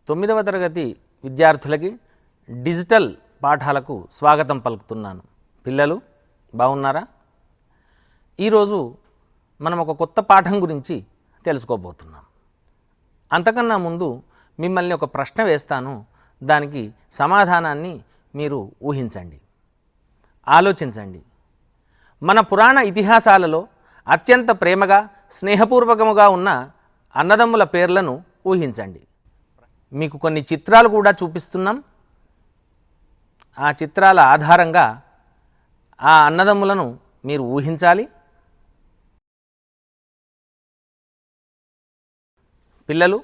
9వ తరగతి విద్యార్థులకి డిజిటల్ పాఠాలకు స్వాగతం పలుకుతున్నాను. పిల్లలు బాగున్నారా? ఈరోజు మనం ఒక కొత్త పాఠం గురించి తెలుసుకోబోతున్నాం. అంతకన్నా ముందు మిమ్మల్ని ఒక ప్రశ్న వేస్తాను. దానికి సమాధానాన్ని మీరు ఊహించండి, ఆలోచించండి. మన పురాణ ఇతిహాసాలలో అత్యంత ప్రేమగా స్నేహపూర్వకముగా ఉన్న అన్నదమ్ముల పేర్లను ఊహించండి. మీకు కొన్ని చిత్రాలు కూడా చూపిస్తున్నాం. ఆ చిత్రాల ఆధారంగా ఆ అన్నదమ్ములను మీరు ఊహించాలి. పిల్లలు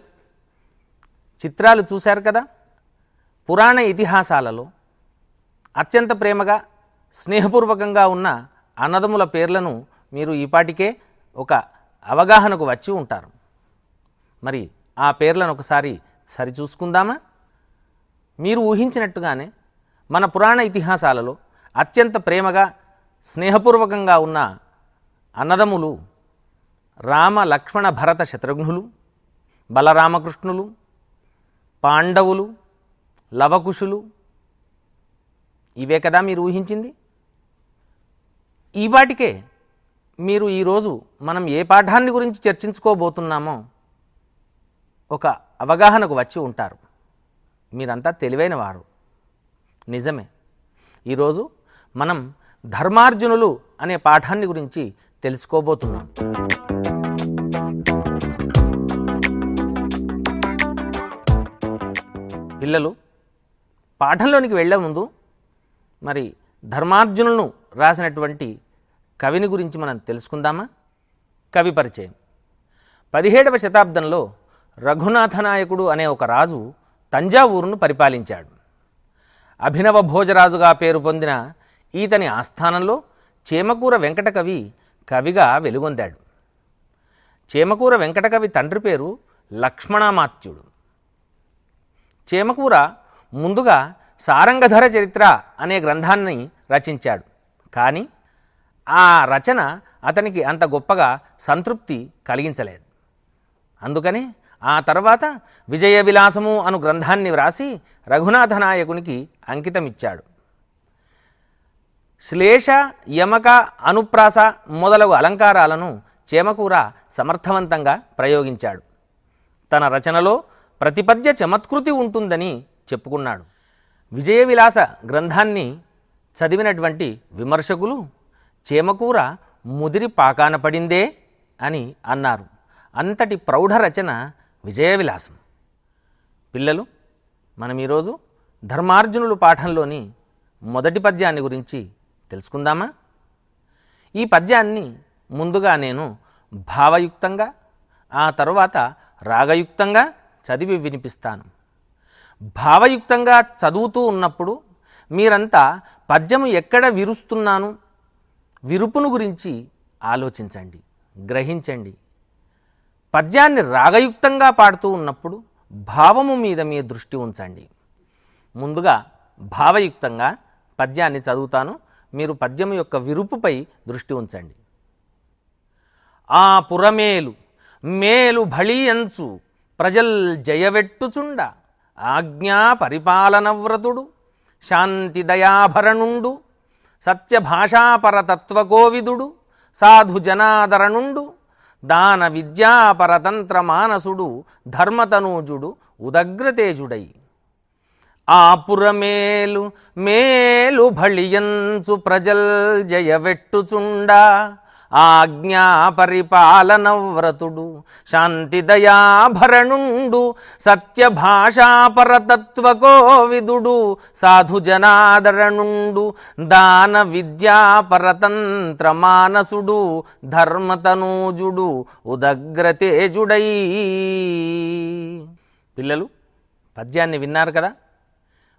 చిత్రాలు చూశారు కదా? పురాణ ఇతిహాసాలలో అత్యంత ప్రేమగా స్నేహపూర్వకంగా ఉన్న అన్నదమ్ముల పేర్లను మీరు ఈపాటికే ఒక అవగాహనకు వచ్చి ఉంటారు. మరి ఆ పేర్లను ఒకసారి సరిచూసుకుందామా? మీరు ఊహించినట్టుగానే మన పురాణ ఇతిహాసాలలో అత్యంత ప్రేమగా స్నేహపూర్వకంగా ఉన్న అన్నదమ్ములు రామ లక్ష్మణ భరత శత్రుఘ్నులు, బలరామకృష్ణులు, పాండవులు, లవకుశులు. ఇవే కదా మీరు ఊహించింది. ఈ వాటికే మీరు ఈరోజు మనం ఏ పాఠాన్ని గురించి చర్చించుకోబోతున్నామో ఒక అవగాహనకు వచ్చి ఉంటారు. మీరంతా తెలివైన వారు. నిజమే. ఈరోజు మనం ధర్మార్జునులు అనే పాఠాన్ని గురించి తెలుసుకోబోతున్నాం. పిల్లలు పాఠంలోనికి వెళ్ళే ముందు మరి ధర్మార్జునులను రాసినటువంటి కవిని గురించి మనం తెలుసుకుందామా? కవి పరిచయం. 17వ శతాబ్దంలో రఘునాథ నాయకుడు అనే ఒక రాజు తంజావూరును పరిపాలించాడు. అభినవ భోజరాజుగా పేరు పొందిన ఈతని ఆస్థానంలో చేమకూర వెంకటకవి కవిగా వెలుగొందాడు. చేమకూర వెంకటకవి తండ్రి పేరు లక్ష్మణామాత్యుడు. చేమకూర ముందుగా సారంగధర చరిత్ర అనే గ్రంథాన్ని రచించాడు. కానీ ఆ రచన అతనికి అంత గొప్పగా సంతృప్తి కలిగించలేదు. అందుకనే ఆ తర్వాత విజయ విలాసము అను గ్రంథాన్ని వ్రాసి రఘునాథ నాయకునికి అంకితమిచ్చాడు. శ్లేష, యమక, అనుప్రాస మొదలగు అలంకారాలను చేమకూర సమర్థవంతంగా ప్రయోగించాడు. తన రచనలో ప్రతిపద్య చమత్కృతి ఉంటుందని చెప్పుకున్నాడు. విజయ విలాస గ్రంథాన్ని చదివినటువంటి విమర్శకులు చేమకూర ముదిరి పాకాన పడిందే అని అన్నారు. అంతటి ప్రౌఢ రచన విజయ విలాసం. పిల్లలు మనం ఈరోజు ధర్మార్జునులు పాఠంలోని మొదటి పద్యాన్ని గురించి తెలుసుకుందామా? ఈ పద్యాన్ని ముందుగా నేను భావయుక్తంగా, ఆ తరువాత రాగయుక్తంగా చదివి వినిపిస్తాను. భావయుక్తంగా చదువుతూ ఉన్నప్పుడు మీరంతా పద్యము ఎక్కడ విరుస్తున్నాను, విరుపును గురించి ఆలోచించండి, గ్రహించండి. పద్యాన్ని రాగయుక్తంగా పాడుతూ ఉన్నప్పుడు భావము మీద మీ దృష్టి ఉంచండి. ముందుగా భావయుక్తంగా పద్యాన్ని చదువుతాను. మీరు పద్యము యొక్క విరుపుపై దృష్టి ఉంచండి. ఆ పురమేలు మేలు భళియంచు ప్రజల్ జయవెట్టుచుండ ఆజ్ఞా పరిపాలనవ్రతుడు శాంతి దయాభరణుండు సత్యభాషాపరతత్వకోవిదుడు సాధు జనాదరణుండు దాన విద్యాపరతంత్ర మానసుడు ధర్మతనూజుడు ఉదగ్రతేజుడై. ఆపురమేలు మేలు భళియంచు ప్రజల్ జయవెట్టుచుండా ఆజ్ఞా పరిపాలనవ్రతుడు శాంతి దయాభరణుండు సత్యభాషాపరతత్వకోవిదుడు సాధు జనాదరణుండు దాన విద్యాపరతంత్ర మానసుడు ధర్మతనూజుడు ఉదగ్రతేజుడై. పిల్లలు పద్యాన్ని విన్నారు కదా?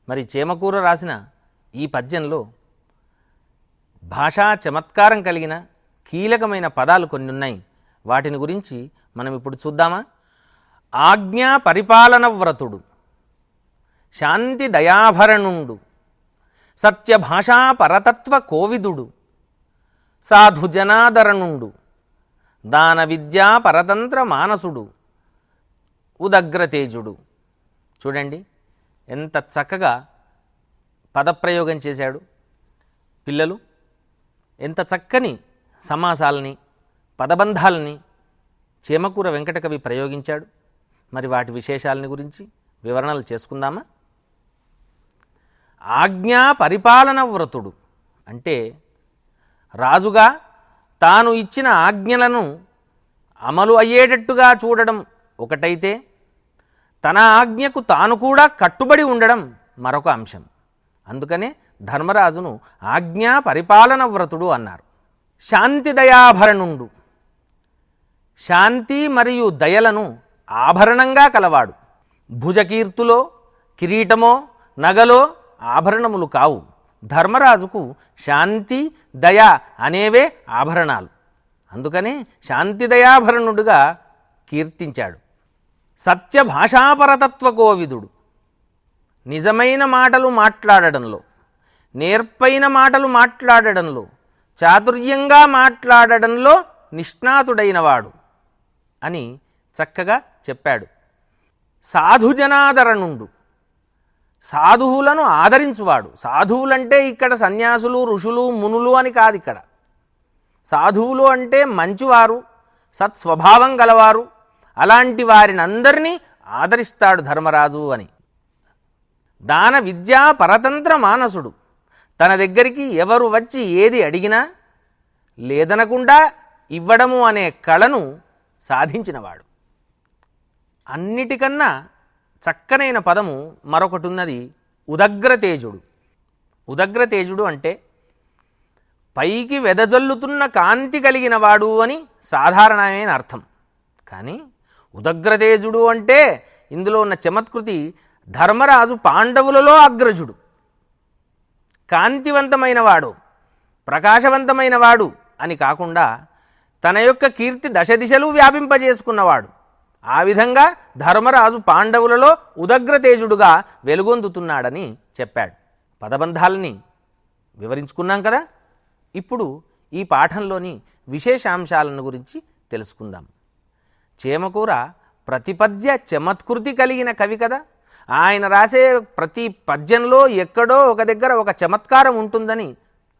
మరి చేమకూర రాసిన ఈ పద్యంలో భాషా చమత్కారం కలిగిన కీలకమైన పదాలు కొన్ని ఉన్నాయి. వాటిని గురించి మనం ఇప్పుడు చూద్దామా? ఆజ్ఞా పరిపాలన వ్రతుడు, శాంతి దయాభరణుండు, సత్యభాషా పరతత్వ కోవిదుడు, సాధు జనాదరణుండు, దాన విద్యా పరతంత్ర మానసుడు, ఉదగ్రతేజుడు. చూడండి ఎంత చక్కగా పదప్రయోగం చేశాడు. పిల్లలు ఎంత చక్కని సమాసాలని పదబంధాలని చేమకూర వెంకటకవి ప్రయోగించాడు. మరి వాటి విశేషాలని గురించి వివరణలు చేసుకుందామా? ఆజ్ఞా పరిపాలన వ్రతుడు అంటే రాజుగా తాను ఇచ్చిన ఆజ్ఞలను అమలు అయ్యేటట్టుగా చూడడం ఒకటైతే, తన ఆజ్ఞకు తాను కూడా కట్టుబడి ఉండడం మరొక అంశం. అందుకనే ధర్మరాజును ఆజ్ఞా పరిపాలన వ్రతుడు అన్నారు. శాంతి దయాభరణుండు, శాంతి మరియు దయలను ఆభరణంగా కలవాడు. భుజకీర్తులో కిరీటమో నగలో ఆభరణములు కావు. ధర్మరాజుకు శాంతి దయ అనేవే ఆభరణాలు. అందుకనే శాంతి దయాభరణుడుగా కీర్తించాడు. సత్య భాషాపరతత్వ కోవిదుడు, నిజమైన మాటలు మాట్లాడడంలో, నేర్పైన మాటలు మాట్లాడడంలో, చాతుర్యంగా మాట్లాడడంలో నిష్ణాతుడైనవాడు అని చక్కగా చెప్పాడు. సాధుజనాదరణుండు, సాధువులను ఆదరించువాడు. సాధువులంటే ఇక్కడ సన్యాసులు ఋషులు మునులు అని కాదు. ఇక్కడ సాధువులు అంటే మంచివారు, సత్స్వభావం గలవారు. అలాంటి వారిని అందరినీ ఆదరిస్తాడు ధర్మరాజు అని. దాన విద్యా పరతంత్ర మానసుడు, తన దగ్గరికి ఎవరు వచ్చి ఏది అడిగినా లేదనకుండా ఇవ్వడము అనే కళను సాధించినవాడు. అన్నిటికన్నా చక్కనైన పదము మరొకటి ఉన్నది, ఉదగ్రతేజుడు. ఉదగ్రతేజుడు అంటే పైకి వెదజల్లుతున్న కాంతి కలిగిన వాడు అని సాధారణమైన అర్థం. కానీ ఉదగ్రతేజుడు అంటే ఇందులో ఉన్న చమత్కృతి, ధర్మరాజు పాండవులలో అగ్రజుడు, కాంతివంతమైన వాడు, ప్రకాశవంతమైన వాడు అని కాకుండా తన యొక్క కీర్తి దశ దిశలు వ్యాపింపజేసుకున్నవాడు. ఆ విధంగా ధర్మరాజు పాండవులలో ఉదగ్రతేజుడుగా వెలుగొందుతున్నాడని చెప్పాడు. పదబంధాలని వివరించుకున్నాం కదా. ఇప్పుడు ఈ పాఠంలోని విశేషాంశాలను గురించి తెలుసుకుందాం. చేమకూర ప్రతిపద్య చమత్కృతి కలిగిన కవి కదా. ఆయన రాసే ప్రతి పద్యంలో ఎక్కడో ఒక దగ్గర ఒక చమత్కారం ఉంటుందని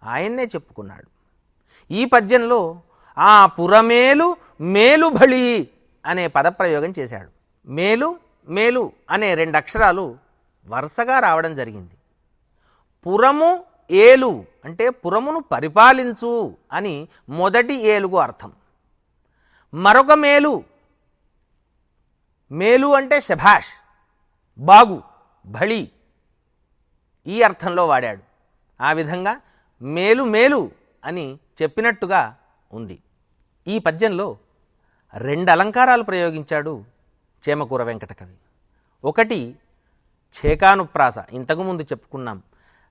ఆయన్నే చెప్పుకున్నాడు. ఈ పద్యంలో ఆ పురమేలు మేలు బళి అనే పదప్రయోగం చేశాడు. మేలు మేలు అనే 2 అక్షరాలు వరుసగా రావడం జరిగింది. పురము ఏలు అంటే పురమును పరిపాలించు అని మొదటి ఏలుగు అర్థం. మరొక మేలు, మేలు అంటే శభాష్, బాగు, బళి ఈ అర్థంలో వాడాడు. ఆ విధంగా మేలు మేలు అని చెప్పినట్టుగా ఉంది. ఈ పద్యంలో 2 అలంకారాలు ప్రయోగించాడు చేమకూర వెంకటకవి. ఒకటి ఛేకానుప్రాస, ఇంతకుముందు చెప్పుకున్నాం.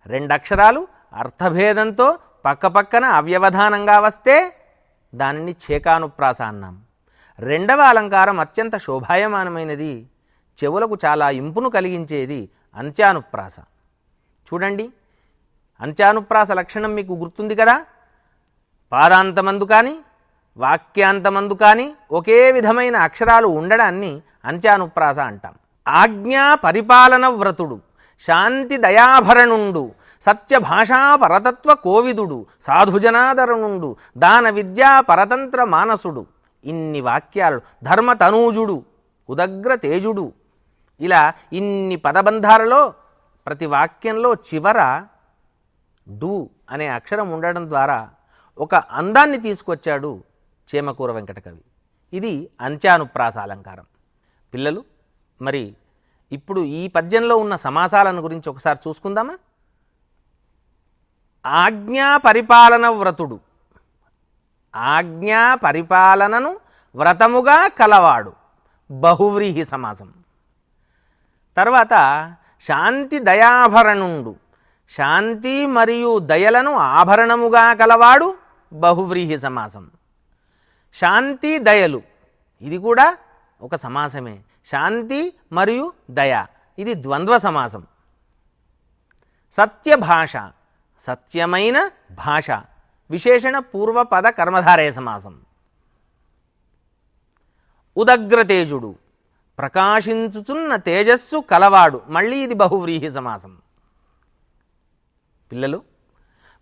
2 అక్షరాలు అర్థభేదంతో పక్కపక్కన అవ్యవధానంగా వస్తే దానిని ఛేకానుప్రాస అన్నాం. 2వ అలంకారం అత్యంత శోభాయమానమైనది, చెవులకు చాలా ఇంపును కలిగించేది అంత్యానుప్రాస. చూడండి, అంత్యానుప్రాస లక్షణం మీకు గుర్తుంది కదా. పాదాంతమందు కానీ వాక్యాంతమందు కానీ ఒకే విధమైన అక్షరాలు ఉండడాన్ని అంత్యానుప్రాస అంటాం. ఆజ్ఞా పరిపాలన వ్రతుడు, శాంతి దయాభరణుండు, సత్య భాషా పరతత్వ కోవిదుడు, సాధుజనాదరణుండు, దాన విద్యా పరతంత్ర మానసుడు, ఇన్ని వాక్యాలు, ధర్మతనూజుడు, ఉదగ్ర తేజుడు, ఇలా ఇన్ని పదబంధాలలో ప్రతి వాక్యంలో చివర డు అనే అక్షరం ఉండడం ద్వారా ఒక అందాన్ని తీసుకొచ్చాడు చేమకూర వెంకటకవి. ఇది అంత్యానుప్రాస అలంకారం. పిల్లలు, మరి ఇప్పుడు ఈ పద్యంలో ఉన్న సమాసాలను గురించి ఒకసారి చూసుకుందామా? ఆజ్ఞా పరిపాలన వ్రతుడు, ఆజ్ఞా పరిపాలనను వ్రతముగా కలవాడు, బహువ్రీహి సమాసం. తర్వాత శాంతి దయాభరణుండు, శాంతి మరియు దయలను ఆభరణముగా కలవాడు, బహువ్రీహి సమాసం. శాంతి దయలు, ఇది కూడా ఒక సమాసమే. శాంతి మరియు దయ, ఇది ద్వంద్వ సమాసం. సత్యభాష, సత్యమైన భాష, విశేషణ పూర్వపద కర్మధారయ సమాసం. ఉదగ్రతేజుడు, ప్రకాశించుచున్న తేజస్సు కలవాడు. మళ్ళీ ఇది బహువ్రీహి సమాసం. పిల్లలు,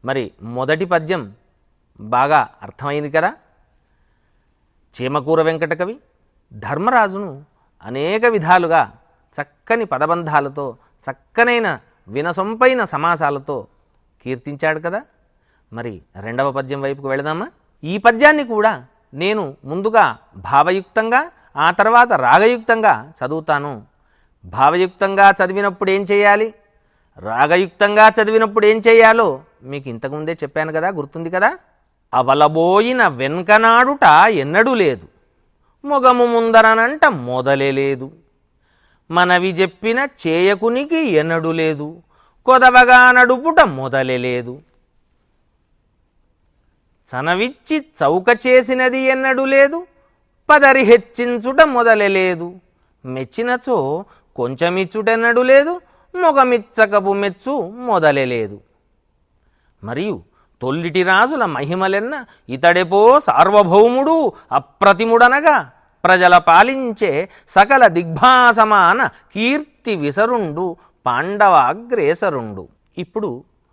మరి మొదటి పద్యం బాగా అర్థమైంది కదా. చేమకూర వెంకటకవి ధర్మరాజును అనేక విధాలుగా చక్కని పదబంధాలతో, చక్కనైన వినసొంపైన సమాసాలతో కీర్తించాడు కదా. మరి రెండవ పద్యం వైపుకు వెళదామా? ఈ పద్యాన్ని కూడా నేను ముందుగా భావయుక్తంగా, ఆ తర్వాత రాగయుక్తంగా చదువుతాను. భావయుక్తంగా చదివినప్పుడు ఏం చేయాలి, రాగయుక్తంగా చదివినప్పుడు ఏం చేయాలో మీకు ఇంతకుముందే చెప్పాను కదా, గుర్తుంది కదా. అవలబోయిన వెన్కనాడుట ఎన్నడూ లేదు, మొగము ముందరనంట మొదలే లేదు, మనవి చెప్పిన చేయకునికి ఎన్నడూ లేదు, కొదవగా నడుపుట మొదలే లేదు, చనవిచ్చి చౌక చేసినది ఎన్నడూ లేదు, పదరి హెచ్చించుట మొదలే లేదు, మెచ్చినచో కొంచెమిచ్చుటెన్నడూ లేదు, మొగమిచ్చకపు మెచ్చు మొదలే లేదు. మరియు తొల్లిటి రాజుల మహిమలెన్న ఇతడెపో సార్వభౌముడు అప్రతిముడనగా, ప్రజల పాలించే సకల దిగ్భాసమాన కీర్తి విసరుండు పాండవాగ్రేసరుండు. ఇప్పుడు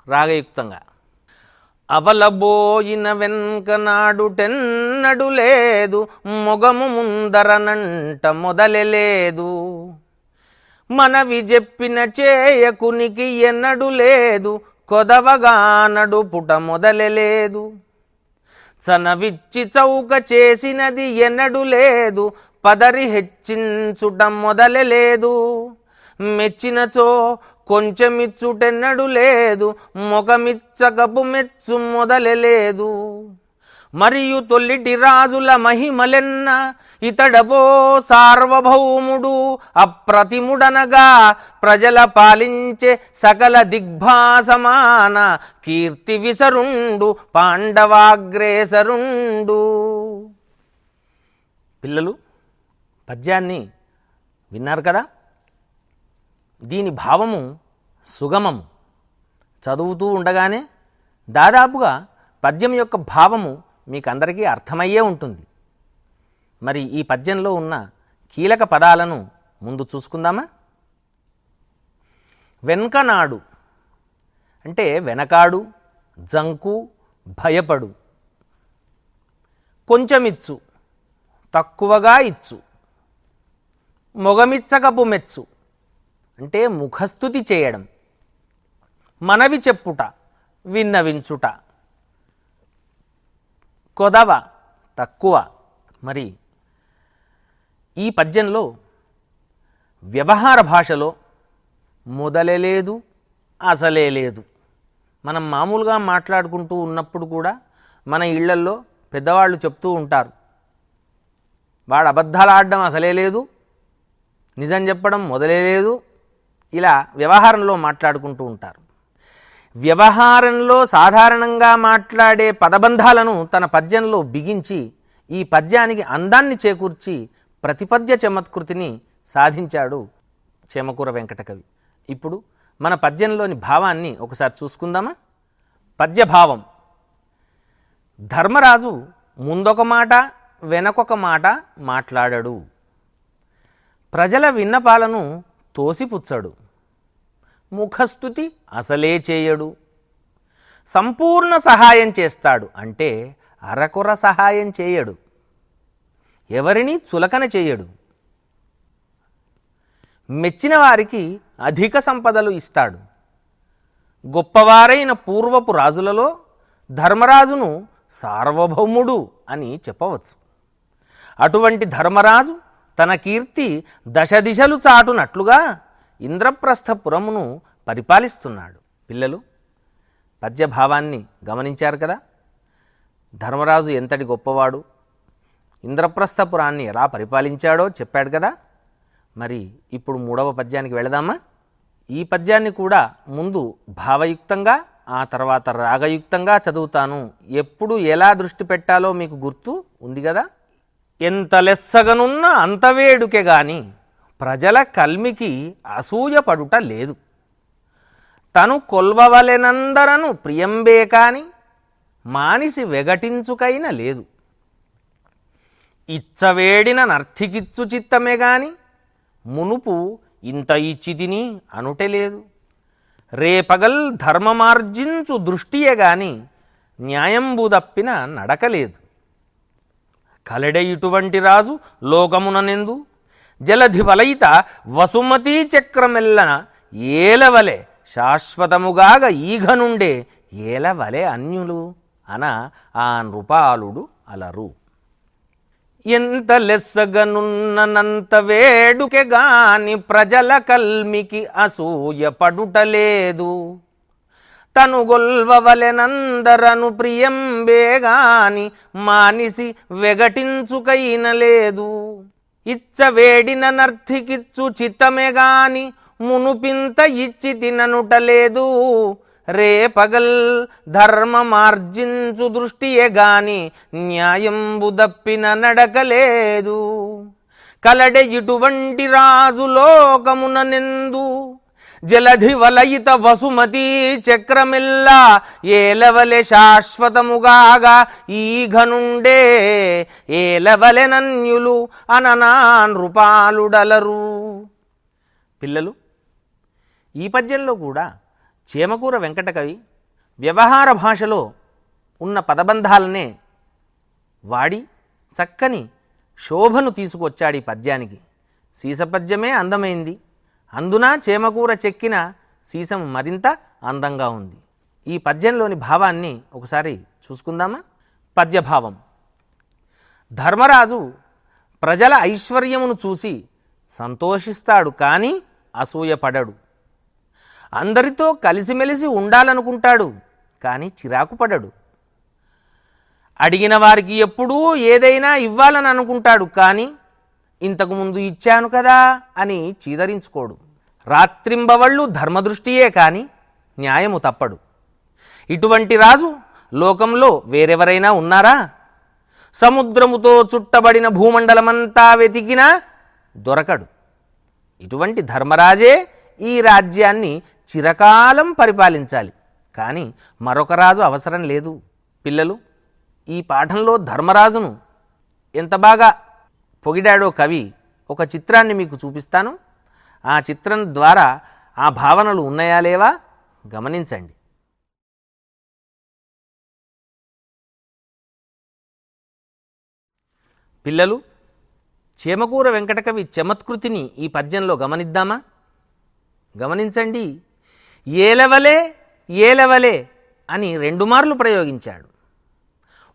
రాగయుక్తంగా. అవలబోయిన వెన్కనాడుటెన్నడు లేదు, మొగము ముందరనంట మొదలే లేదు, మనవి చెప్పిన చేయకునికి ఎన్నడు లేదు, కొదవగా నడుపుట మొదలే లేదు, చనవిచ్చి చౌక చేసినది ఎన్నడు లేదు, పదరి హెచ్చించుట మొదలే లేదు, మెచ్చినచో కొంచెమిచ్చుటెన్నడు లేదు, మొగమిచ్చకపు మెచ్చు మొదలే లేదు. మరియు తొల్లిటి రాజుల మహిమలెన్న ఇతడబో సార్వభౌముడు అప్రతిముడనగా, ప్రజల పాలించే సకల దిగ్భాసమాన కీర్తి విసరుండు పాండవాగ్రేసరుండు. పిల్లలు, పద్యాన్ని విన్నారు కదా. దీని భావము సుగమము. చదువుతూ ఉండగానే దాదాపుగా పద్యం యొక్క భావము మీకు అందరికీ అర్థమయ్యే ఉంటుంది. మరి ఈ పద్యంలో ఉన్న కీలక పదాలను ముందు చూసుకుందామా? వెన్కనాడు అంటే వెనకాడు, జంకు, భయపడు. కొంచెమిచ్చు తక్కువగా ఇచ్చు. మొగమిచ్చకపు మెచ్చు అంటే ముఖస్థుతి చేయడం. మనవి చెప్పుట, విన్నవించుట. కొదవ తక్కువ. మరి ఈ పద్యంలో వ్యవహార భాషలో మొదలే లేదు, అసలే లేదు. మనం మామూలుగా మాట్లాడుకుంటూ ఉన్నప్పుడు కూడా మన ఇళ్లల్లో పెద్దవాళ్ళు చెప్తూ ఉంటారు, వాడు అబద్ధాలు ఆడడం అసలే లేదు, నిజం చెప్పడం మొదలే లేదు. ఇలా వ్యవహారంలో మాట్లాడుకుంటూ ఉంటారు. వ్యవహారంలో సాధారణంగా మాట్లాడే పదబంధాలను తన పద్యంలో బిగించి ఈ పద్యానికి అందాన్ని చేకూర్చి ప్రతిపద్య చమత్కృతిని సాధించాడు చేమకూర వెంకటకవి. ఇప్పుడు మన పద్యంలోని భావాన్ని ఒకసారి చూసుకుందామా? పద్యభావం. ధర్మరాజు ముందొక మాట వెనకొక మాట మాట్లాడడు. ప్రజల విన్నపాలను తోసిపుచ్చడు. ముఖస్థుతి అసలే చేయడు. సంపూర్ణ సహాయం చేస్తాడు అంటే అరకొర సహాయం చేయడు. ఎవరిని చులకన చేయడు. మెచ్చిన వారికి అధిక సంపదలు ఇస్తాడు. గొప్పవారైన పూర్వపు రాజులలో ధర్మరాజును సార్వభౌముడు అని చెప్పవచ్చు. అటువంటి ధర్మరాజు తన కీర్తి దశ దిశలు చాటునట్లుగా ఇంద్రప్రస్థపురమును పరిపాలిస్తున్నాడు. పిల్లలు, పద్యభావాన్ని గమనించారు కదా. ధర్మరాజు ఎంతటి గొప్పవాడు, ఇంద్రప్రస్థపురాన్ని ఎలా పరిపాలించాడో చెప్పాడు కదా. మరి ఇప్పుడు మూడవ పద్యానికి వెళదామా? ఈ పద్యాన్ని కూడా ముందు భావయుక్తంగా, ఆ తర్వాత రాగయుక్తంగా చదువుతాను. ఎప్పుడు ఎలా దృష్టి పెట్టాలో మీకు గుర్తు ఉంది కదా. ఎంత లెస్సగనున్న అంత వేడుకే గాని ప్రజల కల్మికి అసూయపడుట లేదు. తను కొల్వవలెనందరను ప్రియంబే కాని మానిసి వెగటించుకైన లేదు. ఇచ్చవేడిన నర్థికిచ్చు చిత్తమే గాని మునుపు ఇంత ఇచ్చి తిని అనుటలేదు. రేపగల్ ధర్మమార్జించు దృష్టియే గాని న్యాయంబు తప్పిన నడకలేదు. కలెడ ఇటువంటి రాజు లోకముననెందు జలధి వలయిత వసుమతీ చక్రమెల్లన ఏలవలె శాశ్వతముగాగ ఈఘనుండే ఏలవలె అన్యులు అన ఆ నృపాలుడు అలరు. ఎంత లెస్సగనున్ననంత వేడుకె గాని ప్రజల కల్మికి అసూయ పడుటలేదు. తను గొల్వవలెనందరను ప్రియంబేగాని మానిసి వెగటించుకైన లేదు. ఇచ్చ వేడిన నర్థికిచ్చు చిత్తమే గాని మునుపింత ఇచ్చి తిననుటలేదు. రేపగల్ ధర్మమార్జించు దృష్టియే గాని న్యాయంబు దప్పిన నడకలేదు. కలడె ఇటువంటి రాజు లోకముననెందు జలధి వలయిత వసుమతీ చక్రమిల్లా ఏలవలె శాశ్వతముగాగా ఈఘనుండే ఏలవలెనన్యులు అననా నృపాలుడలరు. పిల్లలు, ఈ పద్యంలో కూడా చేమకూర వెంకటకవి వ్యవహార భాషలో ఉన్న పదబంధాలనే వాడి చక్కని శోభను తీసుకొచ్చాడు ఈ పద్యానికి. సీసపద్యమే అందమైంది, అందున చేమకూర చెక్కిన సీసం మరింత అందంగా ఉంది. ఈ పద్యంలోని భావాన్ని ఒకసారి చూసుకుందామా? పద్యభావం: ధర్మరాజు ప్రజల ఐశ్వర్యమును చూసి సంతోషిస్తాడు, కానీ అసూయపడడు. అందరితో కలిసిమెలిసి ఉండాలనుకుంటాడు, కానీ చిరాకు పడడు. అడిగిన వారికి ఎప్పుడూ ఏదైనా ఇవ్వాలని అనుకుంటాడు, కానీ ఇంతకుముందు ఇచ్చాను కదా అని చీదరించుకోడు. రాత్రింబవళ్ళు ధర్మదృష్టియే కానీ న్యాయము తప్పడు. ఇటువంటి రాజు లోకంలో వేరెవరైనా ఉన్నారా? సముద్రముతో చుట్టబడిన భూమండలమంతా వెతికినా దొరకడు. ఇటువంటి ధర్మరాజే ఈ రాజ్యాన్ని చిరకాలం పరిపాలించాలి, కానీ మరొక రాజు అవసరం లేదు. పిల్లలు, ఈ పాఠంలో ధర్మరాజును ఎంత బాగా పొగిడాడో కవి ఒక చిత్రాన్ని మీకు చూపిస్తాను. ఆ చిత్రం ద్వారా ఆ భావనలు ఉన్నాయా లేవా గమనించండి. పిల్లలు, చేమకూర వెంకటకవి చమత్కృతిని ఈ పద్యంలో గమనిద్దామా? గమనించండి. ఏలవలే ఏలవలే అని 2 మార్లు ప్రయోగించాడు.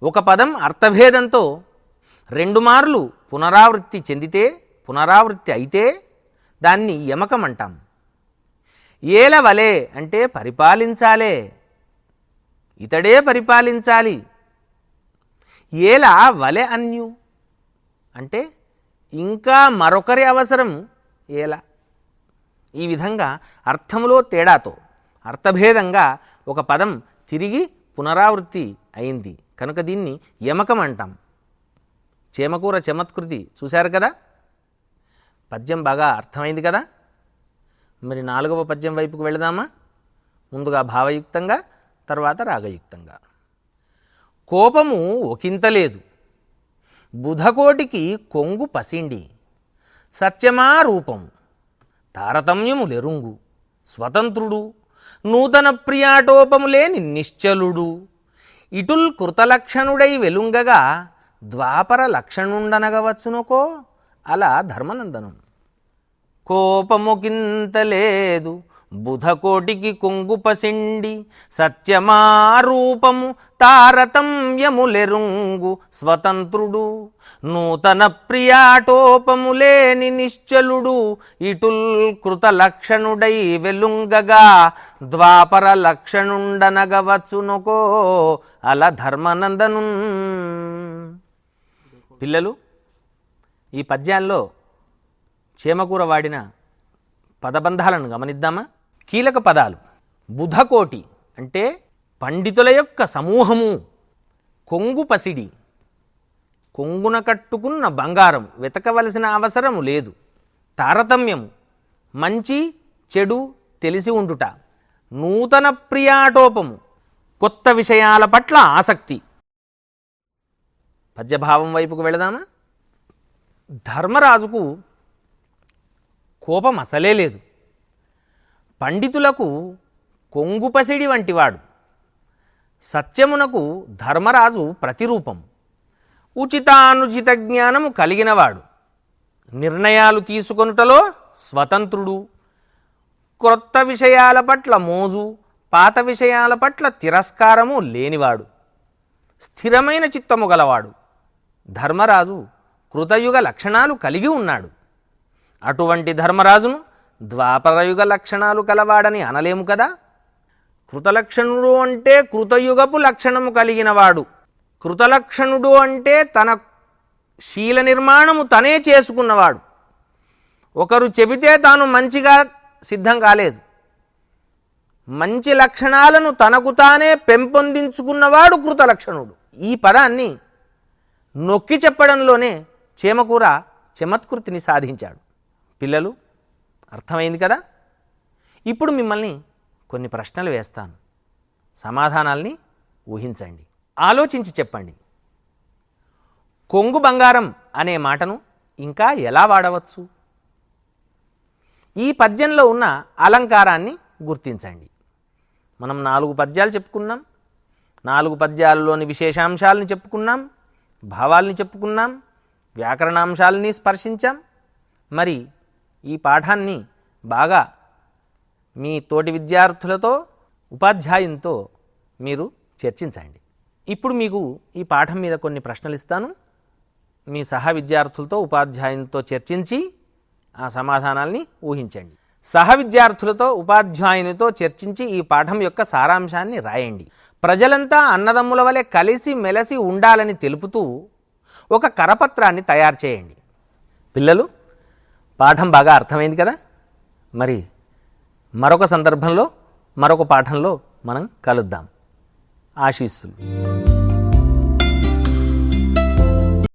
ఒక పదం అర్థభేదంతో 2 మార్లు పునరావృత్తి చెందితే, పునరావృత్తి అయితే దాన్ని యమకం అంటాం. ఏలవలే అంటే పరిపాలించాలే, ఇతడే పరిపాలించాలి. ఏల వలె అన్యు అంటే ఇంకా మరొకరి అవసరం ఏల. ఈ విధంగా అర్థములో తేడాతో అర్థభేదంగా ఒక పదం తిరిగి పునరావృత్తి అయింది కనుక దీన్ని యమకం అంటాం. చేమకూర చమత్కృతి చూశారు కదా? పద్యం బాగా అర్థమైంది కదా? మరి 4వ పద్యం వైపుకు వెళదామా? ముందుగా భావయుక్తంగా, తర్వాత రాగయుక్తంగా. కోపము ఒకంత లేదు, బుధకోటికి కొంగు పసిండి. సత్యమా రూపము తారతమ్యము లెరుంగు. స్వతంత్రుడు నూతన ప్రియాటోపము లేని నిశ్చలుడు. ఇటుల్ కృతలక్షణుడై వెలుంగగా ద్వాపర లక్షణుండనగవచ్చునకో అలా ధర్మనందనం. కోపముకింత లేదు, బుధకోటికి కొంగు పసిండి. సత్యమారూపము తారతమ్యములెరుంగు. స్వతంత్రుడు నూతన ప్రియాటోపము లేని నిశ్చలుడు. ఇటుల్ కృత లక్షణుడై వెలుంగగా ద్వాపర లక్షణుండనగవచ్చునకో అలా ధర్మనందను. పిల్లలు, ఈ పద్యాల్లో చేమకూర వాడిన పదబంధాలను గమనిద్దామా? కీలక పదాలు: బుధకోటి అంటే పండితుల యొక్క సమూహము. కొంగు పసిడి కొంగున కట్టుకున్న బంగారం, వెతకవలసిన అవసరము లేదు. తారతమ్యము మంచి చెడు తెలిసి ఉండుట. నూతన ప్రియాటోపము కొత్త విషయాల పట్ల ఆసక్తి. పద్యభావం వైపుకు వెళదామా? ధర్మరాజుకు కోపం అసలే లేదు. పండితులకు కొంగుపసిడి వంటివాడు. సత్యమునకు ధర్మరాజు ప్రతిరూపం. ఉచితానుచిత జ్ఞానము కలిగినవాడు. నిర్ణయాలు తీసుకొనుటలో స్వతంత్రుడు. క్రొత్త విషయాల పట్ల మోజు, పాత విషయాల పట్ల తిరస్కారము లేనివాడు. స్థిరమైన చిత్తము గలవాడు. ధర్మరాజు కృతయుగ లక్షణాలు కలిగి ఉన్నాడు. అటువంటి ధర్మరాజును ద్వాపరయుగ లక్షణాలు కలవాడని అనలేము కదా. కృతలక్షణుడు అంటే కృతయుగపు లక్షణము కలిగినవాడు. కృతలక్షణుడు అంటే తన శీల నిర్మాణము తనే చేసుకున్నవాడు. ఒకరు చెబితే తాను మంచిగా సిద్ధం కాలేదు. మంచి లక్షణాలను తనకు తానే పెంపొందించుకున్నవాడు కృతలక్షణుడు. ఈ పదాన్ని నొక్కి చెప్పడంలోనే చేమకూర చమత్కృతిని సాధించాడు. పిల్లలు, అర్థమైంది కదా. ఇప్పుడు మిమ్మల్ని కొన్ని ప్రశ్నలు వేస్తాను. సమాధానాల్ని ఊహించండి, ఆలోచించి చెప్పండి. కొంగు బంగారం అనే మాటను ఇంకా ఎలా వాడవచ్చు? ఈ పద్యంలో ఉన్న అలంకారాన్ని గుర్తించండి. మనం 4 పద్యాలు చెప్పుకున్నాం. 4 పద్యాలలోని విశేషాంశాలని చెప్పుకున్నాం, భావాల్ని చెప్పుకున్నాం, వ్యాకరణాంశాలని స్పర్శించాం. మరి ఈ పాఠాన్ని బాగా మీ తోటి విద్యార్థులతో, ఉపాధ్యాయునితో మీరు చర్చించండి. ఇప్పుడు మీకు ఈ పాఠం మీద కొన్ని ప్రశ్నలు ఇస్తాను. మీ సహ విద్యార్థులతో, ఉపాధ్యాయునితో చర్చించి ఆ సమాధానాల్ని ఊహించండి. సహ విద్యార్థులతో, ఉపాధ్యాయునితో చర్చించి ఈ పాఠం యొక్క సారాంశాన్ని రాయండి. ప్రజలంతా అన్నదమ్ముల వలె కలిసి మెలిసి ఉండాలని తెలుపుతూ ఒక కరపత్రాన్ని తయారు చేయండి. పిల్లలు, పాఠం బాగా అర్థమైంది కదా. మరి మరొక సందర్భంలో, మరొక పాఠంలో మనం కలుద్దాం. ఆశీస్సులు.